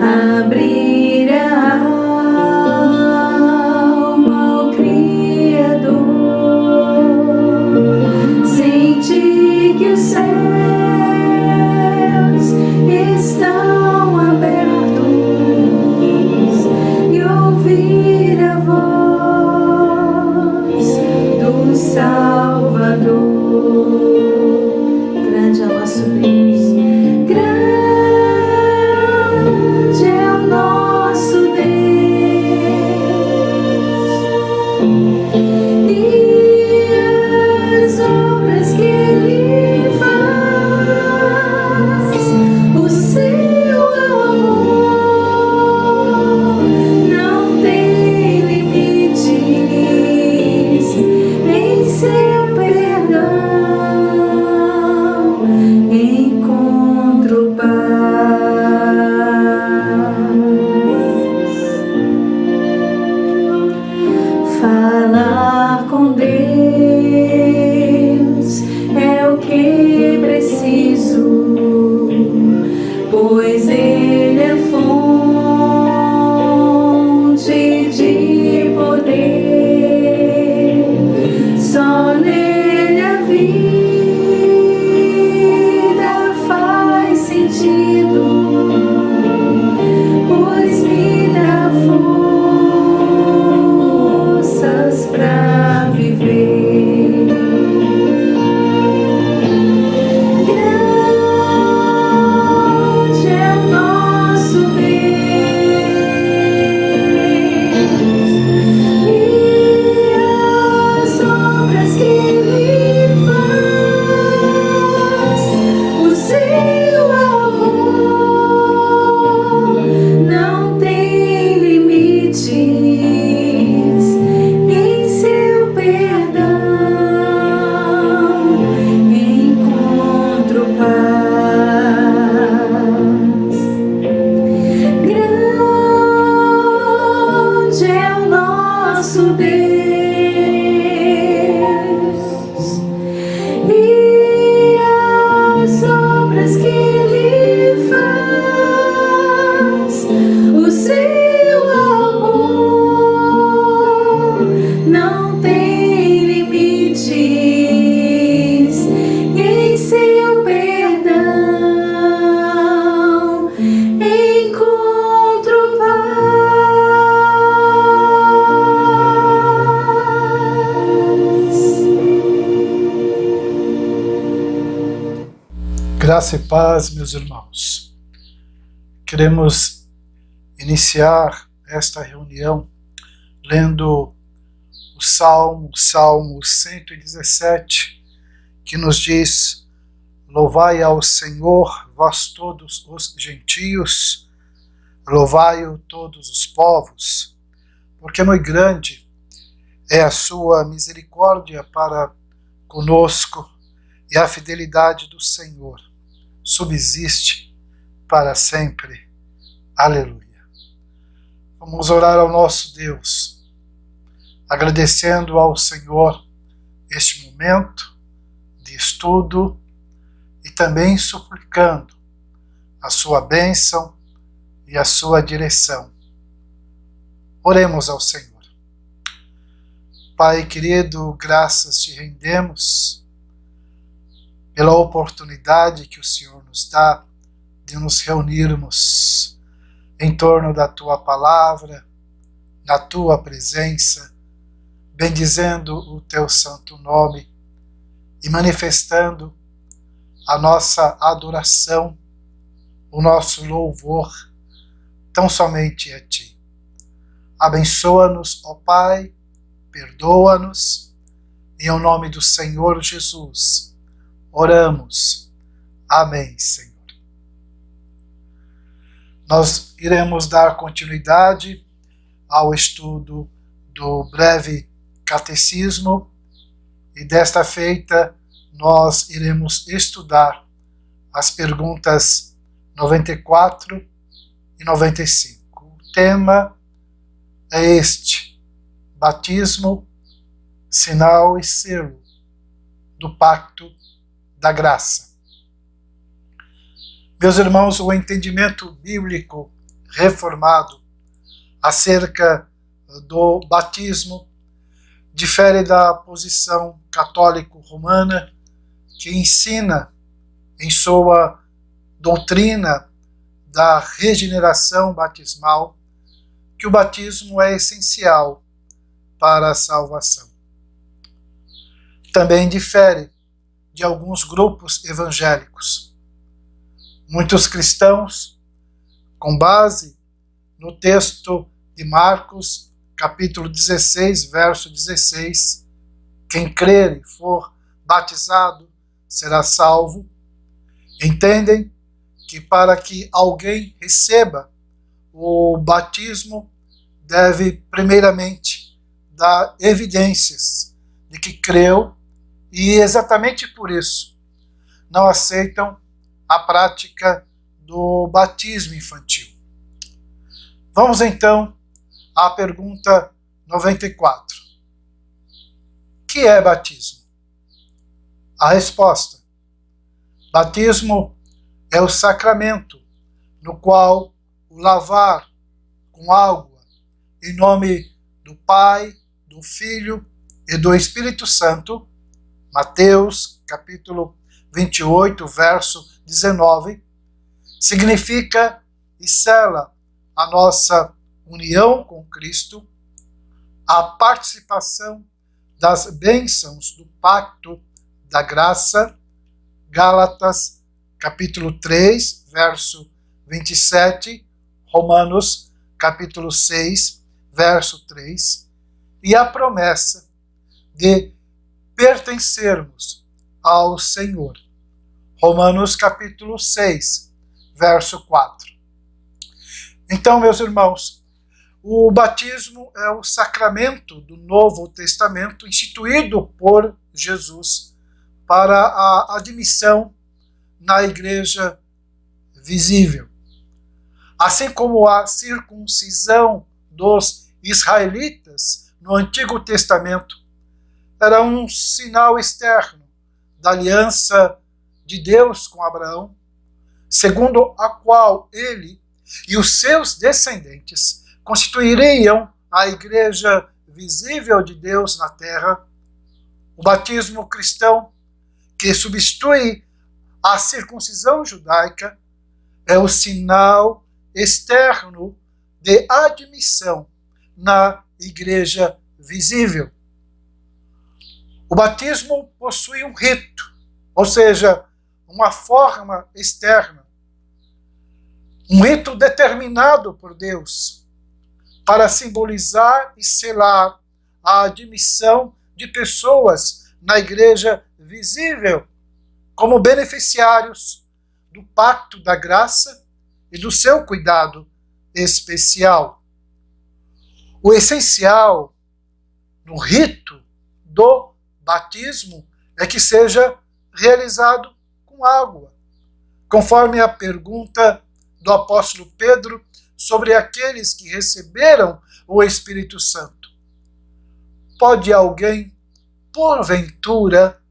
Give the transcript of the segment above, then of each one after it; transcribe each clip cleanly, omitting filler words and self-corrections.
abrir a alma ao Criador, sentir que os céus estão abertos e ouvir a voz do Salvador. Grande é o nosso Deus, grande é o nosso Deus, e as obras que Ele faz, o seu amor não tem limites, em seu perdão encontro paz. Falar com Deus é o que preciso, pois Ele é fonte de poder. Só nele a vida faz sentido, pois me dá forças pra viver. Grande é o nosso Deus, e as obras que Ele faz, o seu amor não tem limites, em seu perdão encontro paz. Grande é o nosso Deus, e as obras que Ele faz, o seu amor não tem limites, em seu perdão encontro paz. Graça e paz, meus irmãos. Queremos iniciar esta reunião lendo o Salmo 117, que nos diz: louvai ao Senhor, vós todos os gentios, louvai-o todos os povos, porque muito grande é a sua misericórdia para conosco, e a fidelidade do Senhor subsiste para sempre. Aleluia. Vamos orar ao nosso Deus, agradecendo ao Senhor este momento de estudo e também suplicando a sua bênção e a sua direção. Oremos ao Senhor. Pai querido, graças te rendemos pela oportunidade que o Senhor nos dá de nos reunirmos em torno da tua palavra, na tua presença, bendizendo o teu santo nome e manifestando a nossa adoração, o nosso louvor, tão somente a ti. Abençoa-nos, ó Pai, perdoa-nos, em nome do Senhor Jesus oramos. Amém, Senhor. Nós iremos dar continuidade ao estudo do breve catecismo e desta feita nós iremos estudar as perguntas 94 e 95. O tema é este: batismo, sinal e selo do pacto da graça. Meus irmãos, o entendimento bíblico reformado acerca do batismo difere da posição católico-romana, que ensina em sua doutrina da regeneração batismal que o batismo é essencial para a salvação. Também difere de alguns grupos evangélicos. Muitos cristãos, com base no texto de Marcos, capítulo 16, verso 16, quem crer e for batizado será salvo, entendem que para que alguém receba o batismo deve primeiramente dar evidências de que creu e exatamente por isso não aceitam a prática do batismo infantil. Vamos então à pergunta 94. O que é batismo? A resposta: batismo é o sacramento no qual o lavar com água em nome do Pai, do Filho e do Espírito Santo, Mateus capítulo 28, verso 19, significa e sela a nossa união com Cristo, a participação das bênçãos do pacto da graça, Gálatas capítulo 3, verso 27, Romanos capítulo 6, verso 3, e a promessa de pertencermos ao Senhor, Romanos capítulo 6, verso 4. Então, meus irmãos, o batismo é o sacramento do Novo Testamento instituído por Jesus para a admissão na igreja visível. Assim como a circuncisão dos israelitas no Antigo Testamento era um sinal externo da aliança de Deus com Abraão, segundo a qual ele e os seus descendentes constituiriam a igreja visível de Deus na terra, o batismo cristão, que substitui a circuncisão judaica, é o sinal externo de admissão na igreja visível. O batismo possui um rito, ou seja, uma forma externa, um rito determinado por Deus para simbolizar e selar a admissão de pessoas na igreja visível como beneficiários do pacto da graça e do seu cuidado especial. O essencial no rito do batismo é que seja realizado com água, conforme a pergunta do apóstolo Pedro sobre aqueles que receberam o Espírito Santo. Pode alguém, porventura,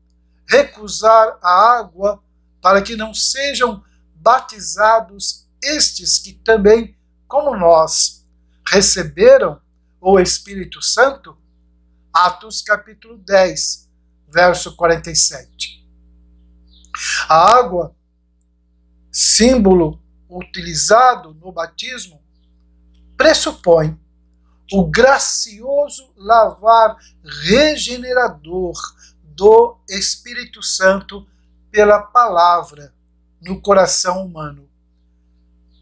recusar a água para que não sejam batizados estes que também, como nós, receberam o Espírito Santo? Atos capítulo 10, verso 47. A água, símbolo utilizado no batismo, pressupõe o gracioso lavar regenerador do Espírito Santo pela palavra no coração humano.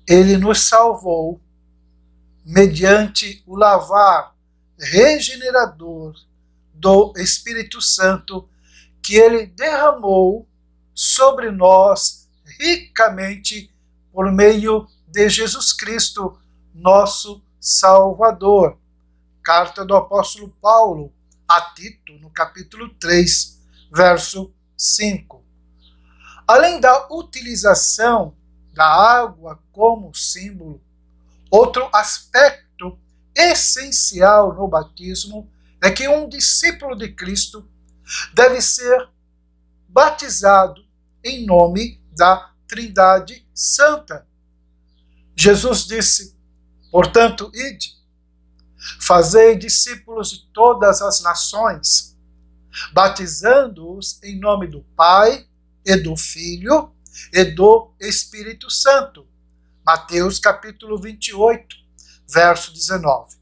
Ele nos salvou mediante o lavar regenerador do Espírito Santo que ele derramou sobre nós ricamente por meio de Jesus Cristo, nosso Salvador. Carta do apóstolo Paulo a Tito, no capítulo 3, verso 5. Além da utilização da água como símbolo, outro aspecto essencial no batismo é que um discípulo de Cristo deve ser batizado em nome da Trindade Santa. Jesus disse: Portanto, ide, fazei discípulos de todas as nações, batizando-os em nome do Pai e do Filho e do Espírito Santo. Mateus capítulo 28, verso 19.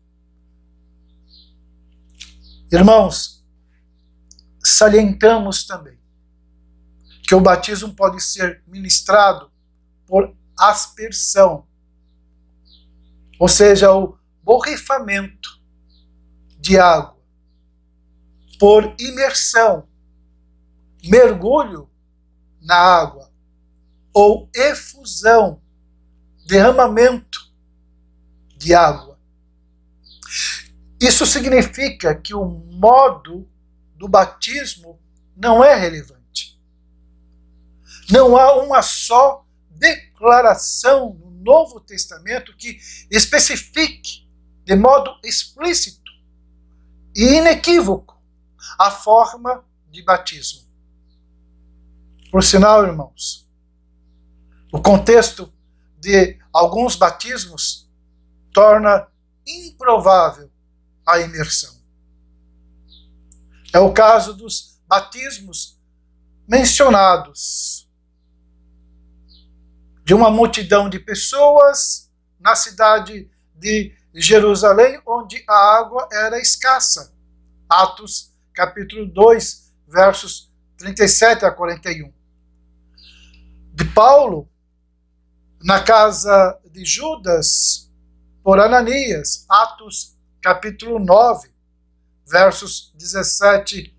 Irmãos, salientamos também que o batismo pode ser ministrado por aspersão, ou seja, o borrifamento de água, por imersão, mergulho na água, ou efusão, derramamento de água. Isso significa que o modo do batismo não é relevante. Não há uma só declaração no Novo Testamento que especifique de modo explícito e inequívoco a forma de batismo. Por sinal, irmãos, o contexto de alguns batismos torna improvável a imersão. É o caso dos batismos mencionados, de uma multidão de pessoas na cidade de Jerusalém, onde a água era escassa. Atos capítulo 2, versos 37 a 41. De Paulo, na casa de Judas, por Ananias, Atos capítulo 9, versos 17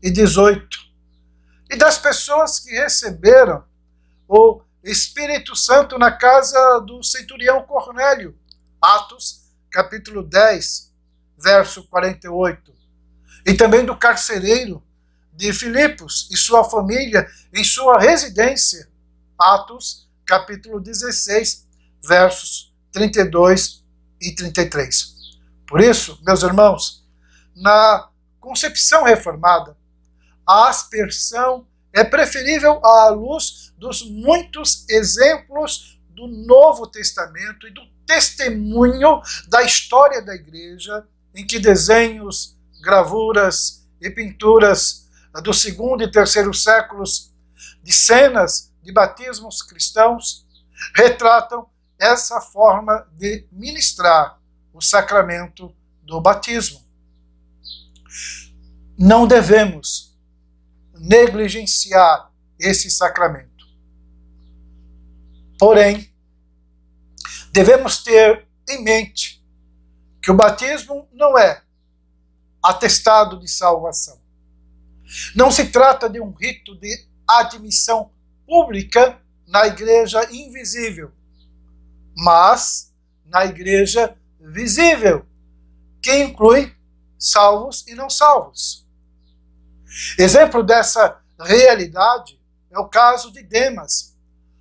e 18. E das pessoas que receberam o Espírito Santo na casa do centurião Cornélio, Atos capítulo 10, verso 48. E também do carcereiro de Filipos e sua família em sua residência, Atos capítulo 16, versos 32 e 33. Por isso, meus irmãos, na concepção reformada, a aspersão é preferível à luz dos muitos exemplos do Novo Testamento e do testemunho da história da igreja, em que desenhos, gravuras e pinturas do segundo e terceiro séculos de cenas de batismos cristãos retratam essa forma de ministrar o sacramento do batismo. Não devemos negligenciar esse sacramento. Porém, devemos ter em mente que o batismo não é atestado de salvação. Não se trata de um rito de admissão pública na igreja invisível, mas na igreja visível, que inclui salvos e não salvos. Exemplo dessa realidade é o caso de Demas,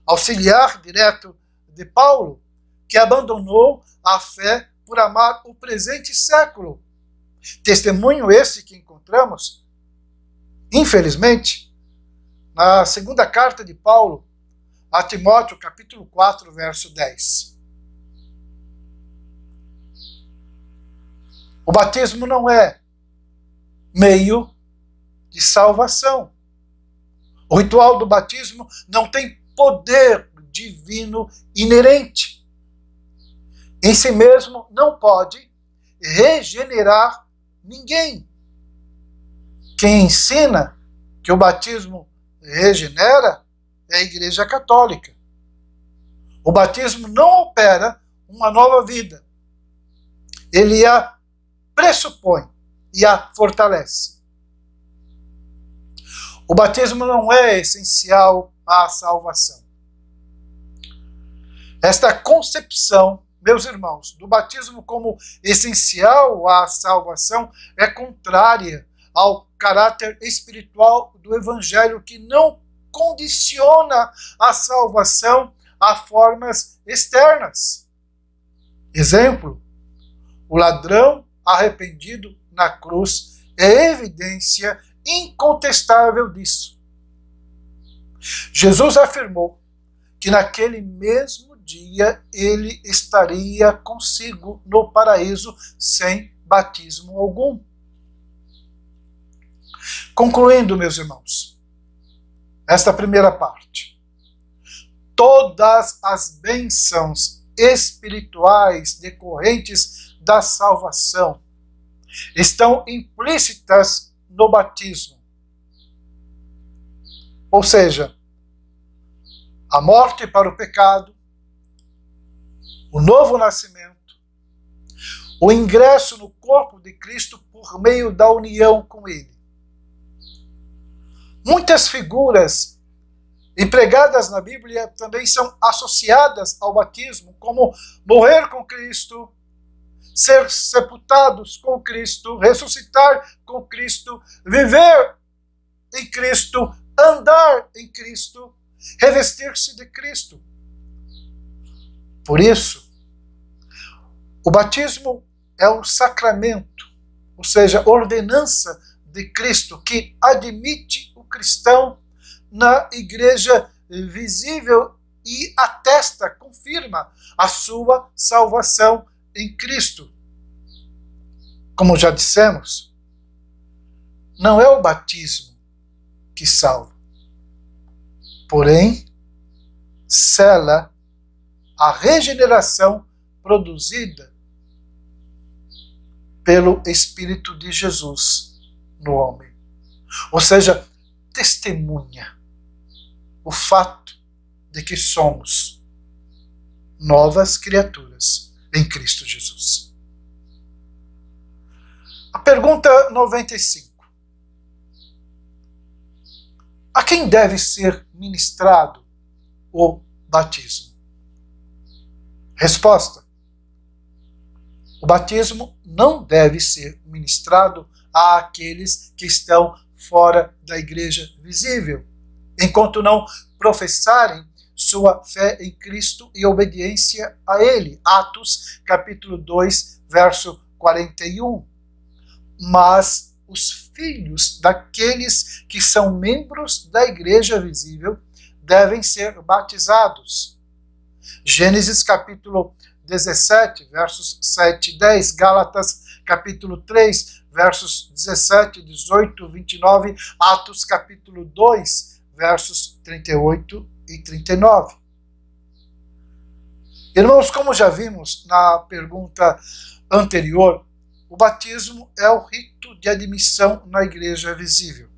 auxiliar direto de Paulo, que abandonou a fé por amar o presente século. Testemunho esse que encontramos, infelizmente, na segunda carta de Paulo a Timóteo, capítulo 4, verso 10. O batismo não é meio de salvação. O ritual do batismo não tem poder divino inerente. Em si mesmo não pode regenerar ninguém. Quem ensina que o batismo regenera é a Igreja Católica. O batismo não opera uma nova vida. Ele a pressupõe e a fortalece. O batismo não é essencial à salvação. Esta concepção, meus irmãos, do batismo como essencial à salvação é contrária ao caráter espiritual do Evangelho, que não condiciona a salvação a formas externas. Exemplo, o ladrão arrependido na cruz é evidência incontestável disso. Jesus afirmou que naquele mesmo dia ele estaria consigo no paraíso sem batismo algum. Concluindo, meus irmãos, esta primeira parte. Todas as bênçãos espirituais decorrentes da salvação estão implícitas no batismo. Ou seja, a morte para o pecado, o novo nascimento, o ingresso no corpo de Cristo por meio da união com Ele. Muitas figuras empregadas na Bíblia também são associadas ao batismo, como morrer com Cristo, ser sepultados com Cristo, ressuscitar com Cristo, viver em Cristo, andar em Cristo, revestir-se de Cristo. Por isso, o batismo é um sacramento, ou seja, ordenança de Cristo que admite o cristão na igreja visível e atesta, confirma a sua salvação em Cristo. Como já dissemos, não é o batismo que salva, porém, sela a regeneração produzida pelo Espírito de Jesus no homem. Ou seja, testemunha o fato de que somos novas criaturas em Cristo Jesus. A pergunta 95. A quem deve ser ministrado o batismo? Resposta: o batismo não deve ser ministrado àqueles que estão fora da igreja visível, enquanto não professarem sua fé em Cristo e obediência a Ele. Atos, capítulo 2, verso 41. Mas os filhos daqueles que são membros da igreja visível devem ser batizados. Gênesis, capítulo 17, versos 7 e 10. Gálatas, capítulo 3, versos 17, 18, 29. Atos, capítulo 2, versos 38 e 39. Irmãos, como já vimos na pergunta anterior, o batismo é o rito de admissão na igreja visível.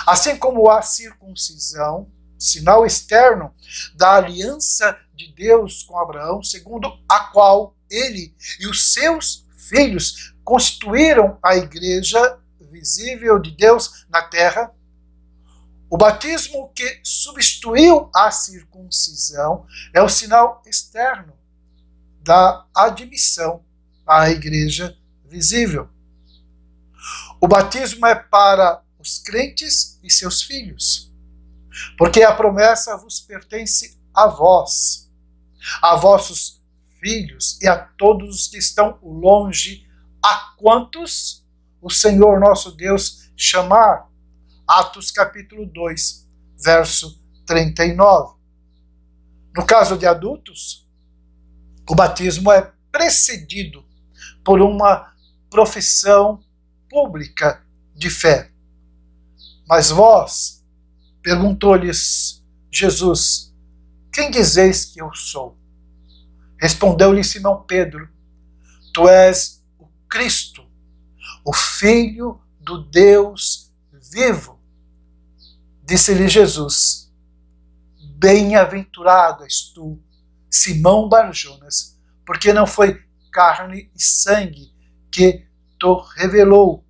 Assim como a circuncisão, sinal externo da aliança de Deus com Abraão, segundo a qual ele e os seus filhos constituíram a igreja visível de Deus na terra, o batismo que substituiu a circuncisão é o sinal externo da admissão à igreja visível. O batismo é para os crentes e seus filhos, porque a promessa vos pertence a vossos filhos e a todos os que estão longe, a quantos o Senhor nosso Deus chamar. Atos capítulo 2, verso 39. No caso de adultos, o batismo é precedido por uma profissão pública de fé. Mas vós, perguntou-lhes Jesus, quem dizeis que eu sou? Respondeu-lhe Simão Pedro, tu és o Cristo, o Filho do Deus vivo. Disse-lhe Jesus, bem-aventurado és tu, Simão Barjonas, porque não foi carne e sangue que te revelou,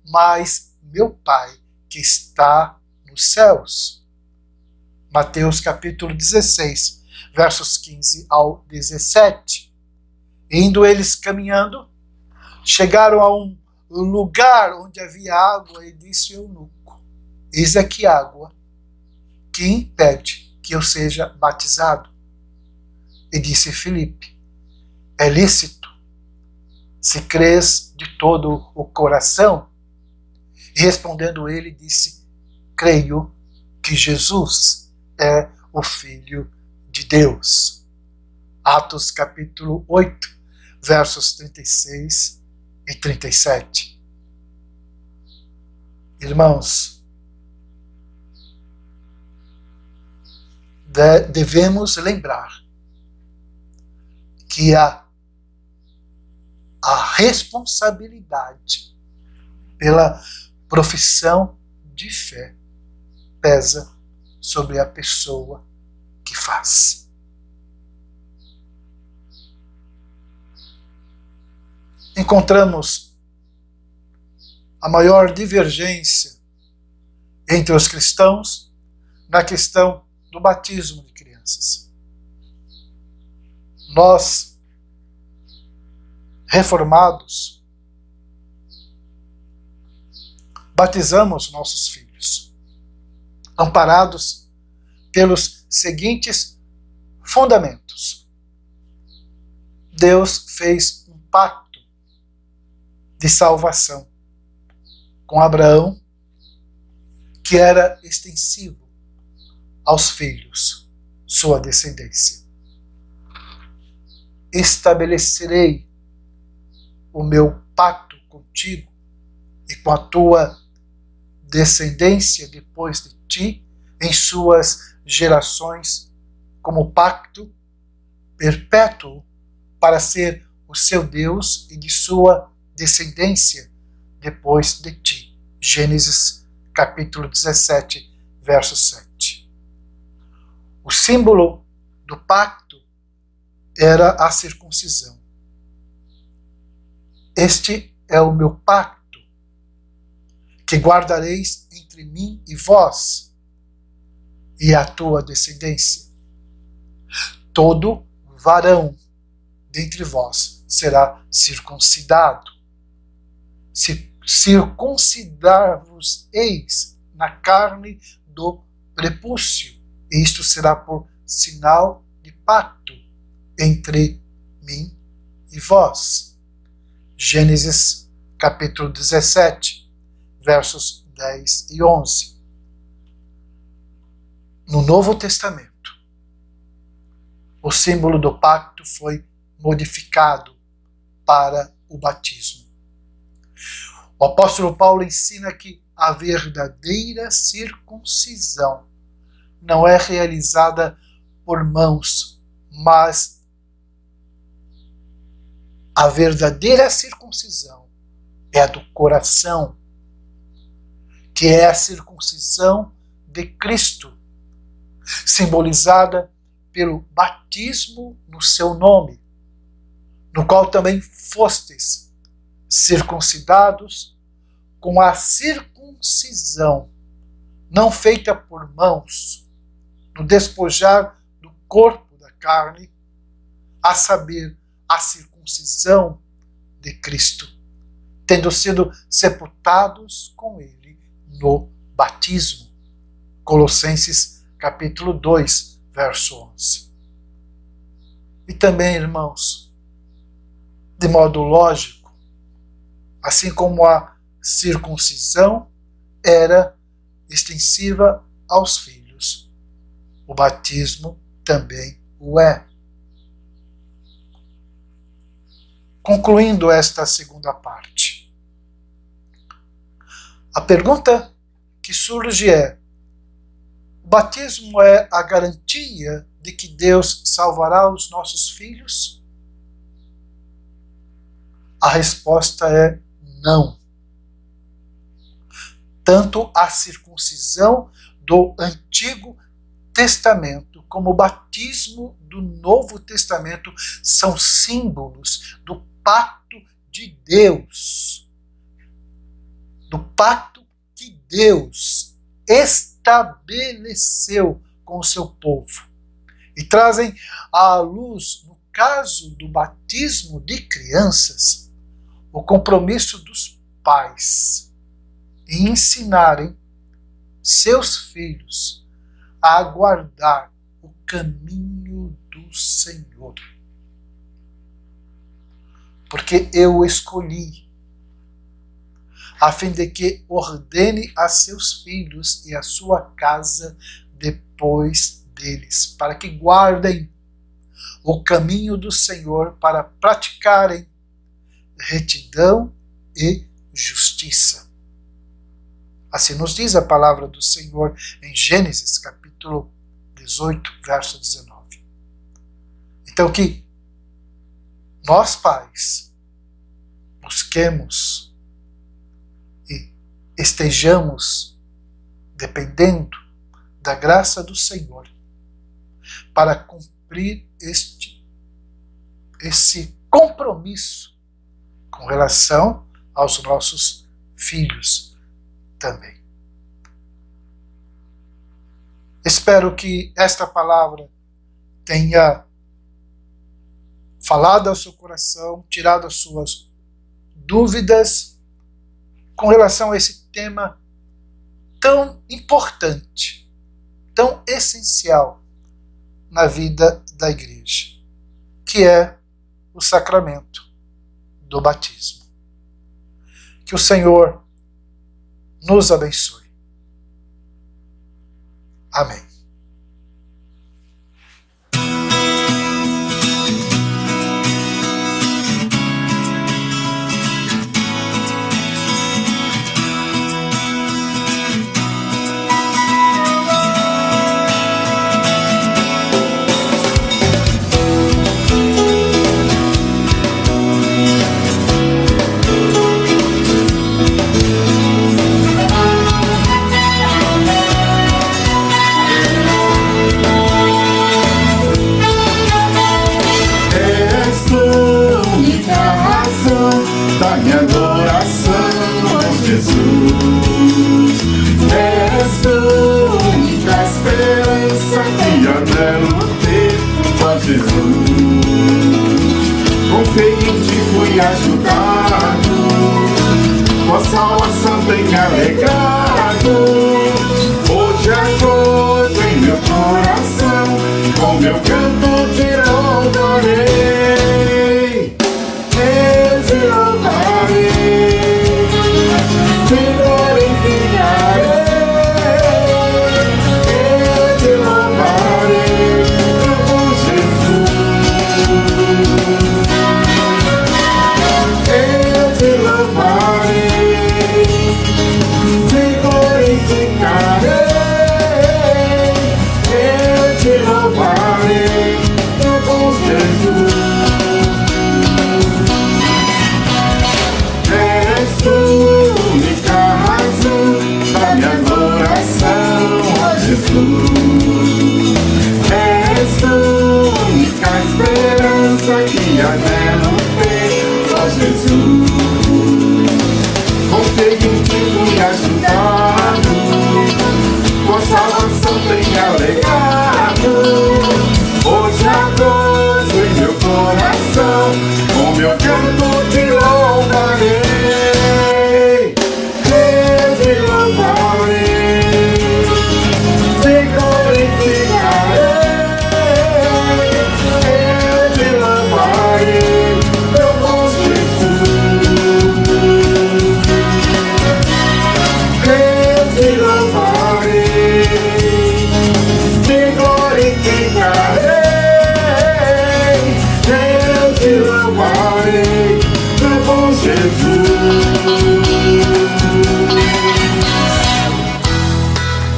mas meu Pai que está nos céus. Mateus capítulo 16, versos 15 ao 17. Indo eles caminhando, chegaram a um lugar onde havia água e disse o eunuco, eis aqui água, que impede que eu seja batizado? E disse Filipe, é lícito, se crês de todo o coração? E respondendo ele, disse, creio que Jesus é o Filho de Deus. Atos capítulo 8, versos 36 e 37. Irmãos, devemos lembrar que a responsabilidade pela profissão de fé pesa sobre a pessoa que faz. Encontramos a maior divergência entre os cristãos na questão do batismo de crianças. Nós, reformados, batizamos nossos filhos, amparados pelos seguintes fundamentos. Deus fez um pacto de salvação com Abraão, que era extensivo aos filhos, sua descendência. Estabelecerei o meu pacto contigo e com a tua descendência depois de ti, em suas gerações, como pacto perpétuo para ser o seu Deus e de sua descendência depois de ti. Gênesis capítulo 17, verso 7. O símbolo do pacto era a circuncisão. Este é o meu pacto, que guardareis entre mim e vós, e a tua descendência. Todo varão dentre vós será circuncidado. Circuncidar-vos-eis na carne do prepúcio, e isto será por sinal de pacto entre mim e vós. Gênesis capítulo 17, versos 10 e 11. No Novo Testamento, o símbolo do pacto foi modificado para o batismo. O apóstolo Paulo ensina que a verdadeira circuncisão não é realizada por mãos, mas a verdadeira circuncisão é a do coração, que é a circuncisão de Cristo, simbolizada pelo batismo no seu nome, no qual também fostes circuncidados com a circuncisão não feita por mãos, no despojar do corpo da carne, a saber, a circuncisão de Cristo, tendo sido sepultados com ele no batismo. Colossenses capítulo 2, verso 11. E também, irmãos, de modo lógico, assim como a circuncisão era extensiva aos filhos, o batismo também o é. Concluindo esta segunda parte, a pergunta que surge é: o batismo é a garantia de que Deus salvará os nossos filhos? A resposta é não. Tanto a circuncisão do Antigo Testamento como o batismo do Novo Testamento são símbolos do pacto de Deus, do pacto que Deus estabeleceu com o seu povo, e trazem à luz, no caso do batismo de crianças, o compromisso dos pais em ensinarem seus filhos a aguardar o caminho do Senhor. Porque eu o escolhi, a fim de que ordene a seus filhos e a sua casa depois deles, para que guardem o caminho do Senhor, para praticarem retidão e justiça. Assim nos diz a palavra do Senhor em Gênesis, capítulo 18, verso 19. Então que nós, pais, busquemos e estejamos dependendo da graça do Senhor para cumprir esse compromisso com relação aos nossos filhos também. Espero que esta palavra tenha falado ao seu coração, tirado as suas dúvidas com relação a esse tema tão importante, tão essencial na vida da igreja, que é o sacramento do batismo. Que o Senhor nos abençoe. Amém. Da minha adoração, ó Jesus, és a única esperança que anelo ter, ó Jesus. Confiei em ti, fui ajudado, tua salvação tem alegrado. Hoje acordo em meu coração, com meu canto te louvarei. És a única esperança que anelo ter, ó Jesus. Confiei em ti, fui ajudado, tua salvação tem alegrado. Hoje agosto em meu coração, com meu canto te louvarei. Eu te louvarei.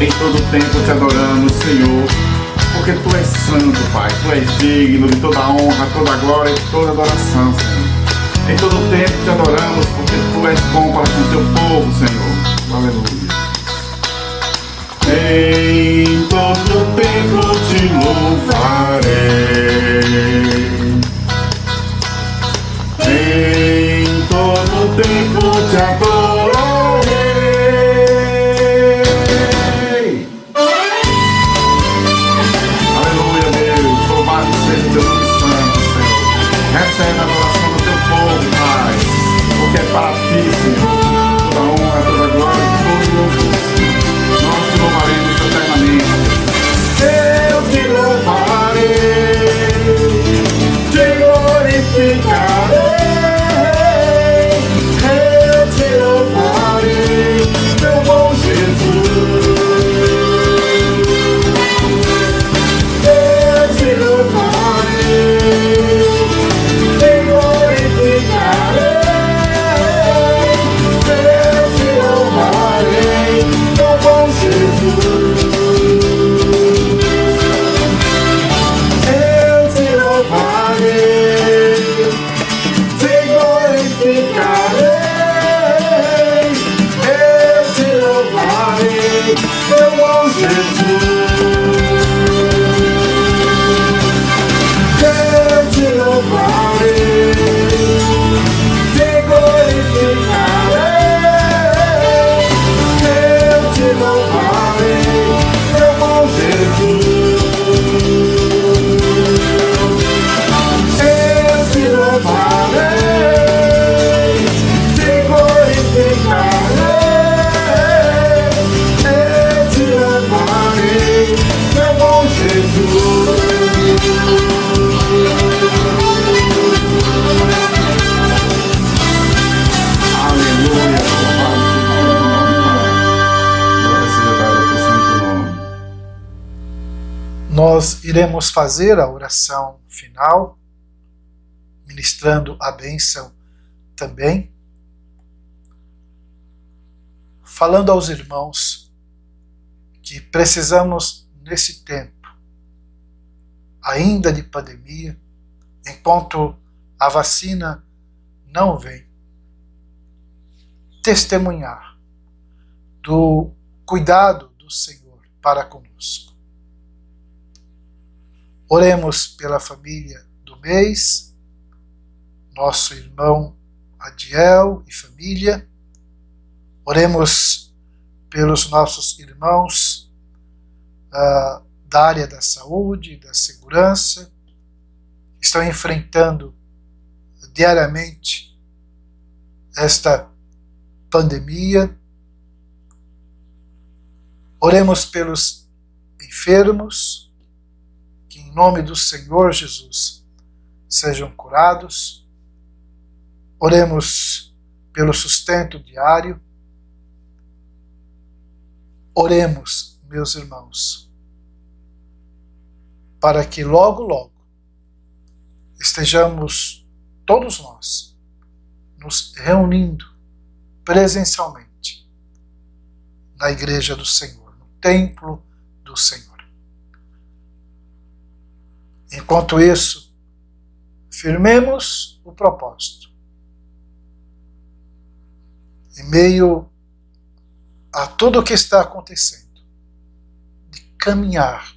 Em todo tempo te adoramos, Senhor, porque Tu és santo, Pai. Tu és digno de toda honra, toda glória e toda adoração, Senhor. Em todo tempo te adoramos, porque Tu és bom para com Teu povo, Senhor. Aleluia. Em todo tempo te louvarei. Em todo tempo te adorarei. Aleluia, Deus. Louvado seja o Teu nome santo, Senhor. Recebe a adoração do Teu povo, Pai, porque é para Ti, Senhor, toda honra, toda glória e todo louvor. Nós te louvaremos eternamente. Eu te louvarei, te glorificarei. Eu te Nós iremos fazer a oração final, ministrando a bênção também, falando aos irmãos que precisamos, nesse tempo, ainda de pandemia, enquanto a vacina não vem, testemunhar do cuidado do Senhor para conosco. Oremos pela família do mês, nosso irmão Adiel e família. Oremos pelos nossos irmãos da área da saúde, da segurança, que estão enfrentando diariamente esta pandemia. Oremos pelos enfermos, que em nome do Senhor Jesus sejam curados. Oremos pelo sustento diário. Oremos, meus irmãos, para que logo, logo estejamos todos nós nos reunindo presencialmente na igreja do Senhor, no templo do Senhor. Enquanto isso, firmemos o propósito. Em meio a tudo o que está acontecendo, de caminhar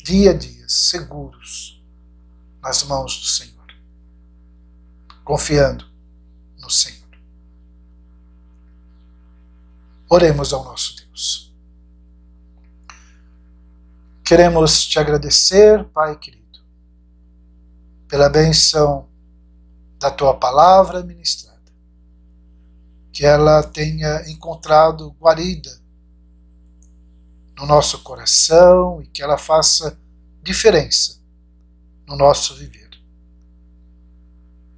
dia a dia, seguros, nas mãos do Senhor, confiando no Senhor. Oremos ao nosso Deus. Queremos te agradecer, Pai querido, pela bênção da tua palavra ministrada, que ela tenha encontrado guarida no nosso coração e que ela faça diferença no nosso viver.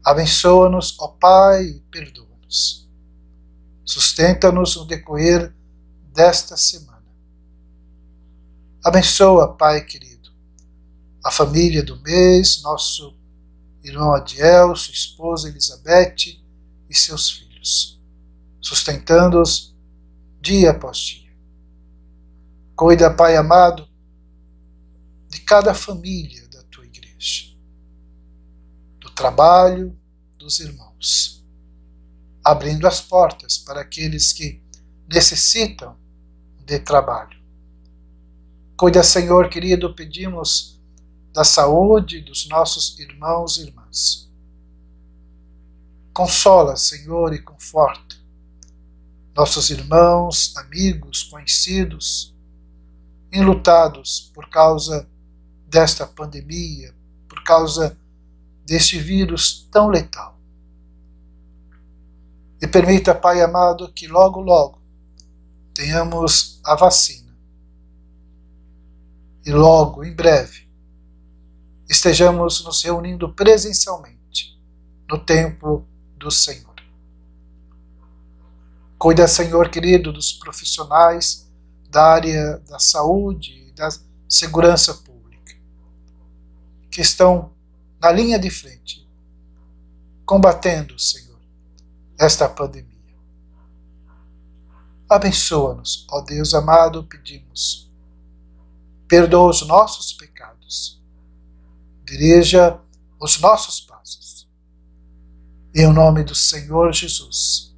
Abençoa-nos, ó Pai, e perdoa-nos. Sustenta-nos no decorrer desta semana. Abençoa, Pai querido, a família do mês, nosso irmão Adiel, sua esposa Elizabeth e seus filhos, sustentando-os dia após dia. Cuida, Pai amado, de cada família da tua igreja, do trabalho dos irmãos, abrindo as portas para aqueles que necessitam de trabalho. Cuida, Senhor querido, pedimos da saúde dos nossos irmãos e irmãs. Consola, Senhor, e conforta nossos irmãos, amigos, conhecidos, enlutados por causa desta pandemia, por causa deste vírus tão letal. E permita, Pai amado, que logo, logo tenhamos a vacina. E logo, em breve, estejamos nos reunindo presencialmente no templo do Senhor. Cuida, Senhor querido, dos profissionais da área da saúde e da segurança pública, que estão na linha de frente, combatendo, Senhor, esta pandemia. Abençoa-nos, ó Deus amado, pedimos. Perdoa os nossos pecados. Dirija os nossos passos. Em nome do Senhor Jesus,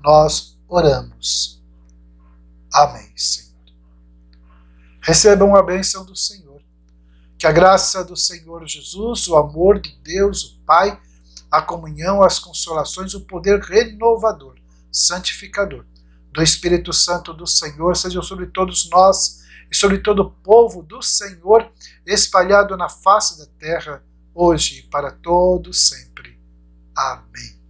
nós oramos. Amém, Senhor. Recebam a bênção do Senhor. Que a graça do Senhor Jesus, o amor de Deus, o Pai, a comunhão, as consolações, o poder renovador, santificador do Espírito Santo do Senhor sejam sobre todos nós e sobre todo o povo do Senhor, espalhado na face da terra, hoje e para todo sempre. Amém.